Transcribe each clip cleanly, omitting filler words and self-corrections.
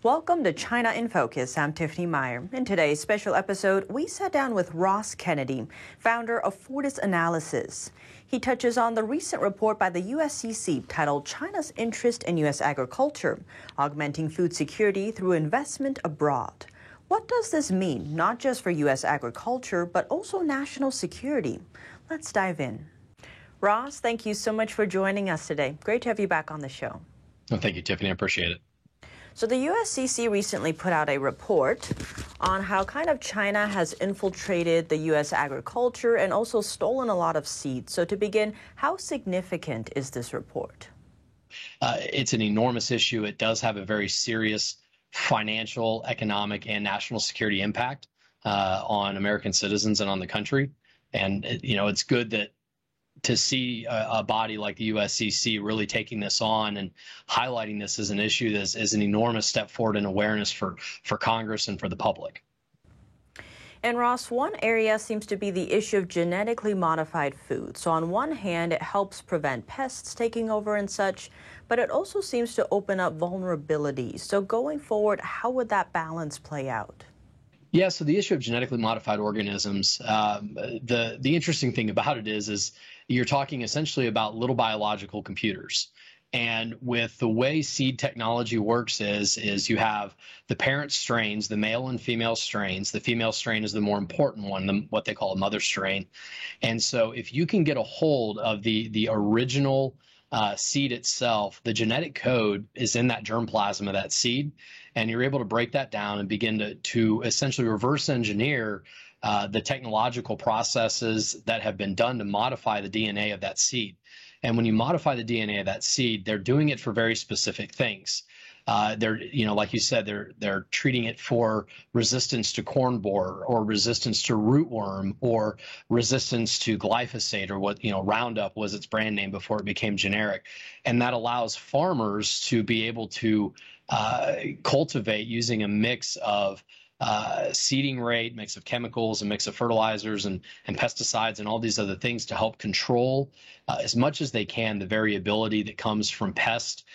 Welcome to China in Focus. I'm Tiffany Meyer. In today's special episode, we sat down with Ross Kennedy, founder of Fortis Analysis. He touches on the recent report by the USCC titled China's Interest in U.S. Agriculture, Augmenting Food Security Through Investment Abroad. What does this mean, not just for U.S. agriculture, but also national security? Let's dive in. Ross, thank you so much for joining us today. Great to have you back on the show. Oh, thank you, Tiffany. I appreciate it. So the USCC recently put out a report on how China has infiltrated the U.S. agriculture and also stolen a lot of seeds. So to begin, how significant is this report? It's an enormous issue. It does have a very serious financial, economic, and national security impact on American citizens and on the country. And, it's good to see a body like the USCC really taking this on and highlighting this as an issue that is an enormous step forward in awareness for Congress and for the public. And Ross, one area seems to be the issue of genetically modified food. So on one hand, it helps prevent pests taking over and such, but it also seems to open up vulnerabilities. So going forward, how would that balance play out? Yeah, so the issue of genetically modified organisms, the interesting thing about it is you're talking essentially about little biological computers. And with the way seed technology works is you have the parent strains, the male and female strains. The female strain is the more important one, what they call a mother strain. And so if you can get a hold of the original seed itself, the genetic code is in that germplasm of that seed, and you're able to break that down and begin to essentially reverse engineer the technological processes that have been done to modify the DNA of that seed. And when you modify the DNA of that seed, they're doing it for very specific things. They're, like you said, they're treating it for resistance to corn borer or resistance to rootworm or resistance to glyphosate or what, Roundup was its brand name before it became generic. And that allows farmers to be able to cultivate using a mix of seeding rate, mix of chemicals, a mix of fertilizers and pesticides and all these other things to help control as much as they can the variability that comes from pest,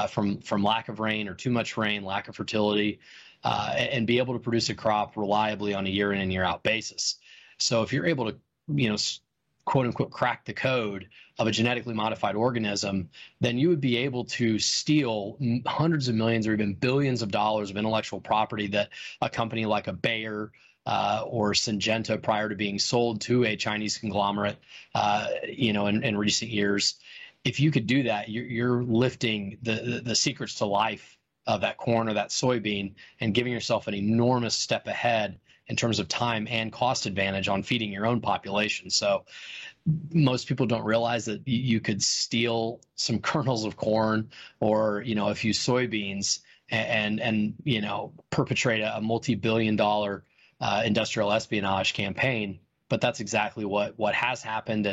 from lack of rain or too much rain, lack of fertility, and be able to produce a crop reliably on a year in and year out basis. So if you're able to, quote unquote, crack the code of a genetically modified organism, then you would be able to steal hundreds of millions or even billions of dollars of intellectual property that a company like a Bayer or Syngenta, prior to being sold to a Chinese conglomerate, in recent years. If you could do that, you're lifting the secrets to life of that corn or that soybean and giving yourself an enormous step ahead in terms of time and cost advantage on feeding your own population. So most people don't realize that you could steal some kernels of corn or, a few soybeans and perpetrate a multi-billion-dollar industrial espionage campaign. But that's exactly what has happened.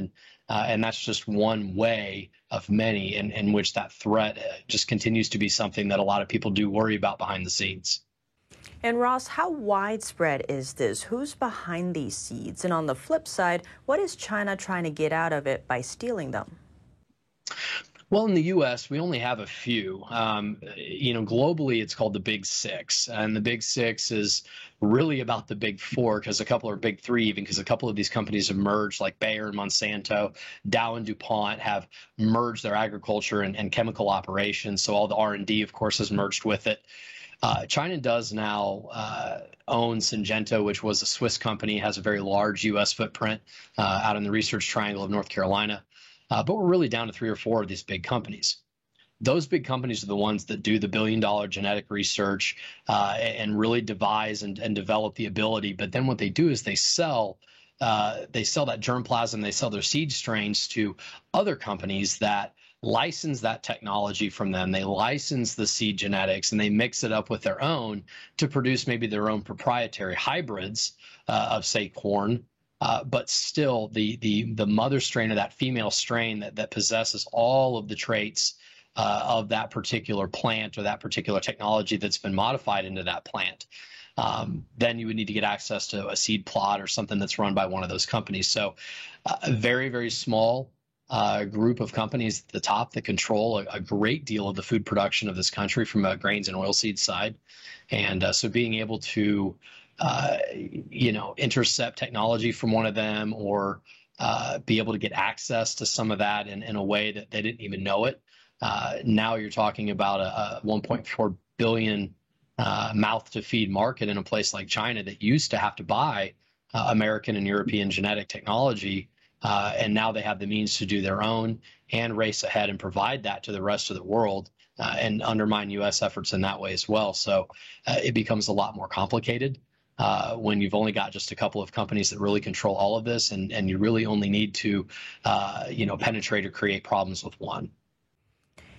And that's just one way of many in which that threat just continues to be something that a lot of people do worry about behind the scenes. And Ross, how widespread is this? Who's behind these seeds? And on the flip side, what is China trying to get out of it by stealing them? Well, in the U.S., we only have a few. Globally, it's called the Big Six. And the Big Six is really about the Big Four, because a couple are Big Three, even because a couple of these companies have merged, like Bayer and Monsanto. Dow and DuPont have merged their agriculture and chemical operations. So all the R&D, of course, has merged with it. China does now own Syngenta, which was a Swiss company, has a very large U.S. footprint out in the Research Triangle of North Carolina. But we're really down to 3 or 4 of these big companies. Those big companies are the ones that do the billion-dollar genetic research and really devise and develop the ability. But then what they do is they sell that germplasm, they sell their seed strains to other companies that license that technology from them. They license the seed genetics and they mix it up with their own to produce maybe their own proprietary hybrids of, say, corn. But still, the mother strain of that female strain that possesses all of the traits of that particular plant or that particular technology that's been modified into that plant, then you would need to get access to a seed plot or something that's run by one of those companies. So very, very small group of companies at the top that control a great deal of the food production of this country from a grains and oilseed side. And so being able to, intercept technology from one of them or be able to get access to some of that in a way that they didn't even know it. Now you're talking about a 1.4 billion mouth to feed market in a place like China that used to have to buy American and European genetic technology. And now they have the means to do their own and race ahead and provide that to the rest of the world and undermine U.S. efforts in that way as well. So it becomes a lot more complicated when you've only got just a couple of companies that really control all of this, and you really only need to, penetrate or create problems with one.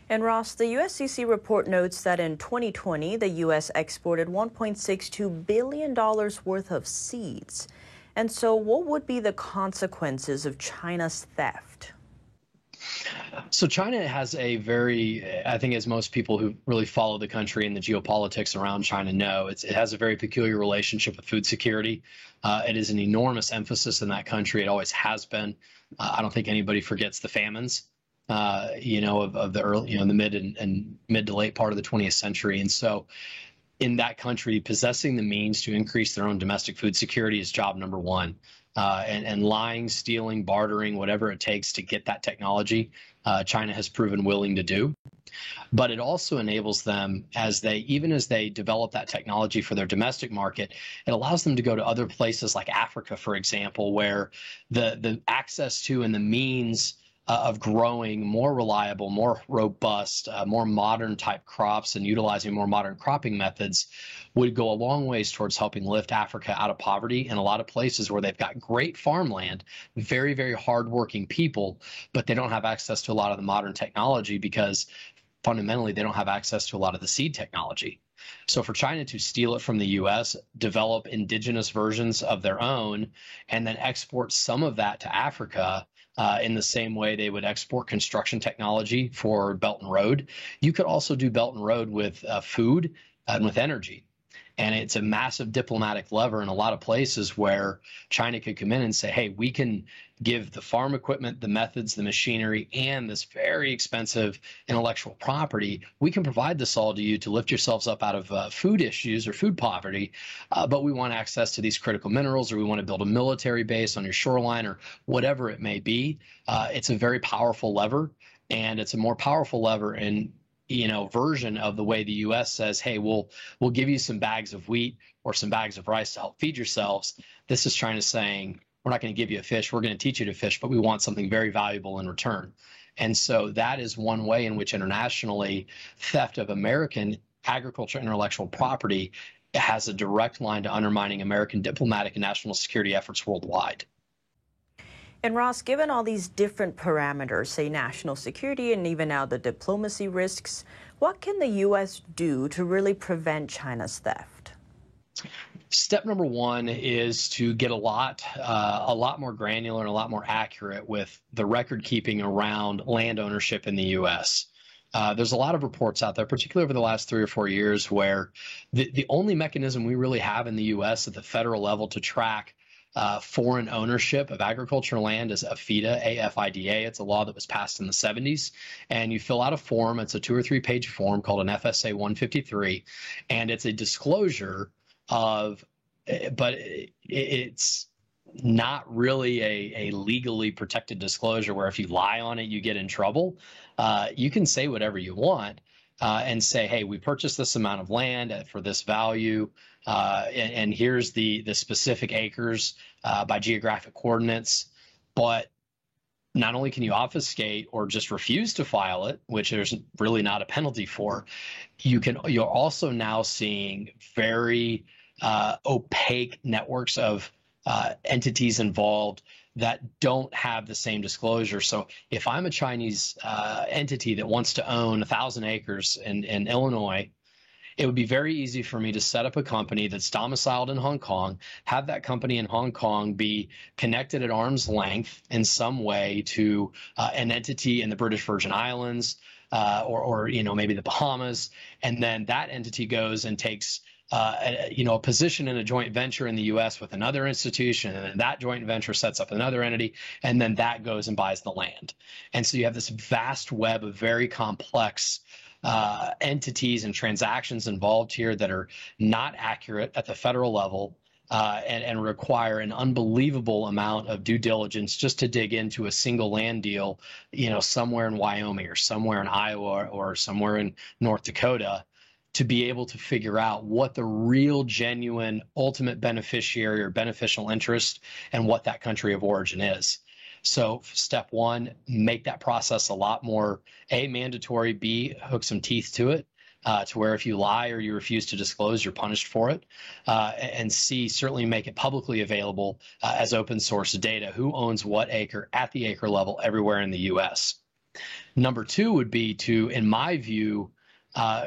And Ross, the USCC report notes that in 2020, the U.S. exported $1.62 billion worth of seeds. And so what would be the consequences of China's theft? So China has a very, I think as most people who really follow the country and the geopolitics around China know, it has a very peculiar relationship with food security. It is an enormous emphasis in that country. It always has been. I don't think anybody forgets the famines, of the early, the mid to late part of the 20th century. And so in that country, possessing the means to increase their own domestic food security is job number one. And lying, stealing, bartering, whatever it takes to get that technology, China has proven willing to do. But it also enables them, even as they develop that technology for their domestic market, it allows them to go to other places like Africa, for example, where the access to and the means of growing more reliable, more robust, more modern type crops and utilizing more modern cropping methods would go a long ways towards helping lift Africa out of poverty in a lot of places where they've got great farmland, very, very hardworking people, but they don't have access to a lot of the modern technology because fundamentally they don't have access to a lot of the seed technology. So for China to steal it from the U.S., develop indigenous versions of their own, and then export some of that to Africa, in the same way they would export construction technology for Belt and Road. You could also do Belt and Road with food and with energy. And it's a massive diplomatic lever in a lot of places where China could come in and say, hey, we can give the farm equipment, the methods, the machinery, and this very expensive intellectual property. We can provide this all to you to lift yourselves up out of food issues or food poverty. But we want access to these critical minerals, or we want to build a military base on your shoreline, or whatever it may be. It's a very powerful lever, and it's a more powerful lever in version of the way the U.S. says, hey, we'll give you some bags of wheat or some bags of rice to help feed yourselves. This is China saying, we're not going to give you a fish, we're going to teach you to fish, but we want something very valuable in return. And so that is one way in which internationally theft of American agriculture intellectual property has a direct line to undermining American diplomatic and national security efforts worldwide. And Ross, given all these different parameters, say national security and even now the diplomacy risks, what can the U.S. do to really prevent China's theft? Step number one is to get a lot more granular and a lot more accurate with the record keeping around land ownership in the U.S. There's a lot of reports out there, particularly over the last 3 or 4 years, where the only mechanism we really have in the U.S. at the federal level to track foreign ownership of agricultural land is AFIDA, A-F-I-D-A. It's a law that was passed in the 70s. And you fill out a form. It's a 2 or 3 page form called an FSA 153. And it's a disclosure of, but it's not really a legally protected disclosure where if you lie on it, you get in trouble. You can say whatever you want. And say, hey, we purchased this amount of land for this value, and here's the specific acres by geographic coordinates. But not only can you obfuscate or just refuse to file it, which there's really not a penalty for, you're also now seeing very opaque networks of entities involved that don't have the same disclosure. So if I'm a Chinese entity that wants to own 1,000 acres in Illinois, it would be very easy for me to set up a company that's domiciled in Hong Kong, have that company in Hong Kong be connected at arm's length in some way to an entity in the British Virgin Islands or maybe the Bahamas, and then that entity goes and takes a position in a joint venture in the U.S. with another institution, and then that joint venture sets up another entity, and then that goes and buys the land. And so you have this vast web of very complex entities and transactions involved here that are not accurate at the federal level. And require an unbelievable amount of due diligence just to dig into a single land deal, somewhere in Wyoming or somewhere in Iowa or somewhere in North Dakota, to be able to figure out what the real, genuine, ultimate beneficiary or beneficial interest and what that country of origin is. So step one, make that process a lot more, A, mandatory, B, hook some teeth to it. To where if you lie or you refuse to disclose, you're punished for it. And C, certainly make it publicly available as open source data. Who owns what acre at the acre level everywhere in the U.S. Number two would be to, in my view,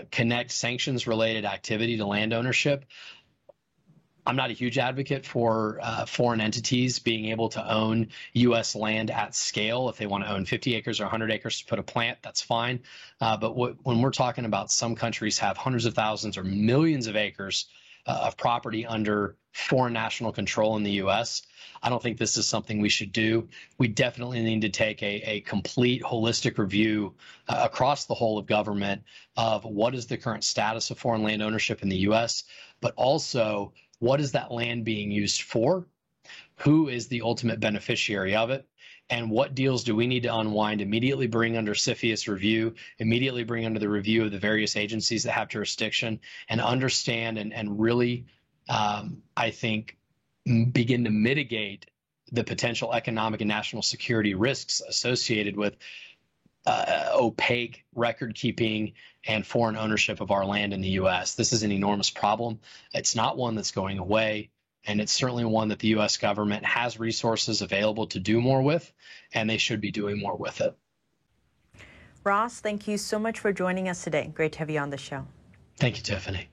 connect sanctions related activity to land ownership. I'm not a huge advocate for foreign entities being able to own U.S. land at scale. If they want to own 50 acres or 100 acres to put a plant, that's fine. But when we're talking about some countries have hundreds of thousands or millions of acres of property under foreign national control in the U.S., I don't think this is something we should do. We definitely need to take a complete holistic review across the whole of government of what is the current status of foreign land ownership in the U.S., but also what is that land being used for? Who is the ultimate beneficiary of it? And what deals do we need to unwind, immediately bring under CFIUS review, immediately bring under the review of the various agencies that have jurisdiction, and understand and really, I think, begin to mitigate the potential economic and national security risks associated with opaque record keeping and foreign ownership of our land in the U.S. This is an enormous problem. It's not one that's going away, and it's certainly one that the U.S. government has resources available to do more with, and they should be doing more with it. Ross, thank you so much for joining us today. Great to have you on the show. Thank you, Tiffany.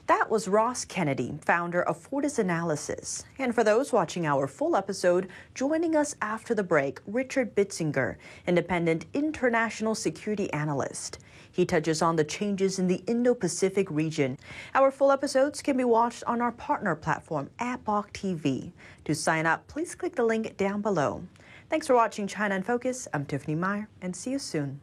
That was Ross Kennedy, founder of Fortis Analysis. And for those watching our full episode, joining us after the break, Richard Bitzinger, independent international security analyst. He touches on the changes in the Indo-Pacific region. Our full episodes can be watched on our partner platform at Bok TV. To sign up, please click the link down below. Thanks for watching China in Focus. I'm Tiffany Meyer, and see you soon.